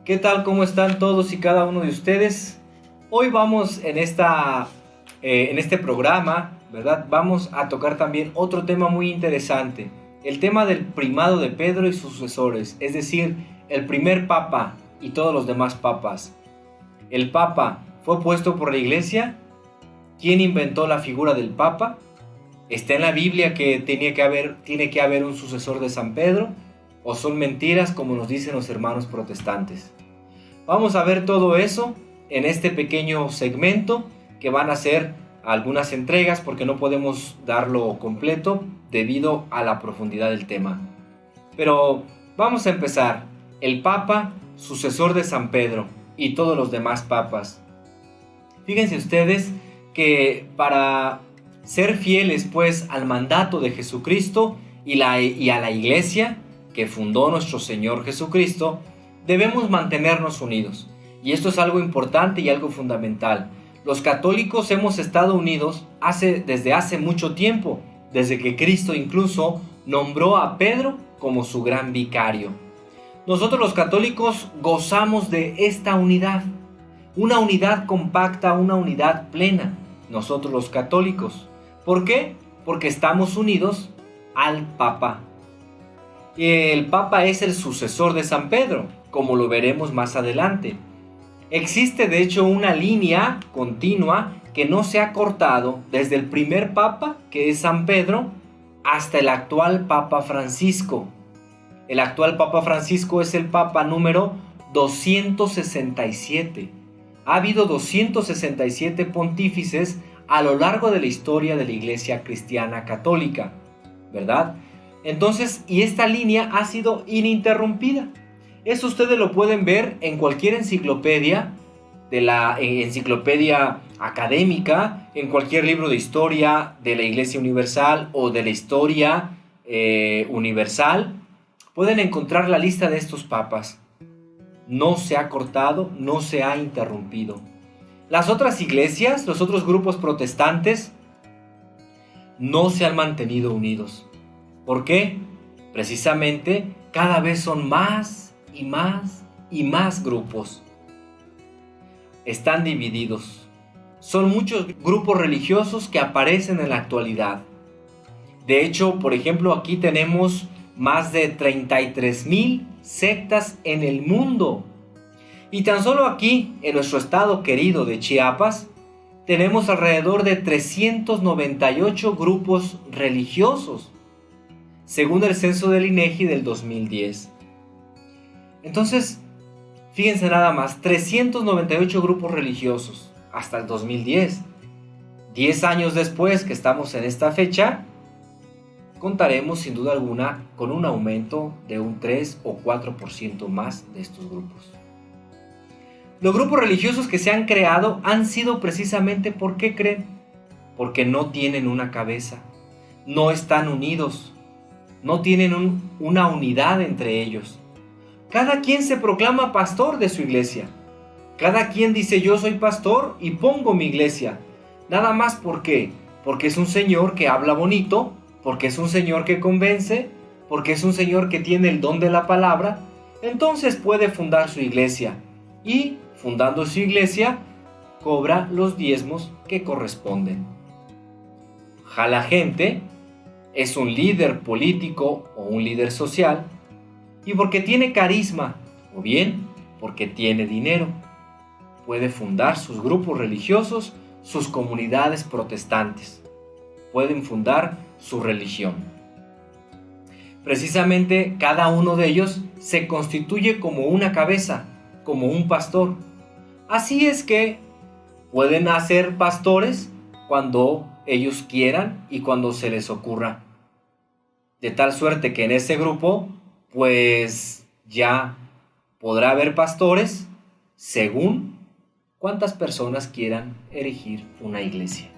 ¿Qué tal? ¿Cómo están todos y cada uno de ustedes? Hoy vamos en este programa, ¿verdad? Vamos a tocar también otro tema muy interesante, el tema del primado de Pedro y sus sucesores, es decir, el primer papa y todos los demás papas. ¿El papa fue puesto por la iglesia? ¿Quién inventó la figura del papa? ¿Está en la Biblia que tiene que haber un sucesor de San Pedro? ¿O son mentiras como nos dicen los hermanos protestantes? Vamos a ver todo eso en este pequeño segmento que van a ser algunas entregas porque no podemos darlo completo debido a la profundidad del tema. Pero vamos a empezar. El Papa, sucesor de San Pedro y todos los demás papas. Fíjense ustedes que para ser fieles pues al mandato de Jesucristo y a la iglesia que fundó nuestro Señor Jesucristo, debemos mantenernos unidos. Y esto es algo importante y algo fundamental. Los católicos hemos estado unidos desde hace mucho tiempo, desde que Cristo incluso nombró a Pedro como su gran vicario. Nosotros los católicos gozamos de esta unidad, una unidad compacta, una unidad plena. Nosotros los católicos. ¿Por qué? Porque estamos unidos al Papa. El Papa es el sucesor de San Pedro, como lo veremos más adelante. Existe de hecho una línea continua que no se ha cortado desde el primer Papa, que es San Pedro, hasta el actual Papa Francisco. El actual Papa Francisco es el Papa número 267. Ha habido 267 pontífices a lo largo de la historia de la Iglesia Cristiana Católica, ¿verdad? Entonces, y esta línea ha sido ininterrumpida. Eso ustedes lo pueden ver en cualquier enciclopedia, de la enciclopedia académica, en cualquier libro de historia de la Iglesia Universal o de la historia universal. Pueden encontrar la lista de estos papas. No se ha cortado, no se ha interrumpido. Las otras iglesias, los otros grupos protestantes, no se han mantenido unidos. ¿Por qué? Precisamente cada vez son más y más y más grupos. Están divididos. Son muchos grupos religiosos que aparecen en la actualidad. De hecho, por ejemplo, aquí tenemos más de 33,000 sectas en el mundo. Y tan solo aquí, en nuestro estado querido de Chiapas, tenemos alrededor de 398 grupos religiosos, según el censo del INEGI del 2010. Entonces, fíjense nada más, 398 grupos religiosos hasta el 2010. 10 años después que estamos en esta fecha, contaremos sin duda alguna con un aumento de un 3 o 4% más de estos grupos. Los grupos religiosos que se han creado han sido precisamente, ¿por qué creen? Porque no tienen una cabeza, no están unidos, no tienen una unidad entre ellos. Cada quien se proclama pastor de su iglesia. Cada quien dice yo soy pastor y pongo mi iglesia. Nada más ¿por qué? Porque es un señor que habla bonito, porque es un señor que convence, porque es un señor que tiene el don de la palabra. Entonces puede fundar su iglesia y fundando su iglesia cobra los diezmos que corresponden. La gente es un líder político o un líder social y porque tiene carisma o bien porque tiene dinero puede fundar sus grupos religiosos, sus comunidades protestantes, pueden fundar su religión. Precisamente cada uno de ellos se constituye como una cabeza, como un pastor. Así es que pueden hacer pastores cuando ellos quieran y cuando se les ocurra. De tal suerte que en ese grupo, pues ya podrá haber pastores según cuántas personas quieran erigir una iglesia.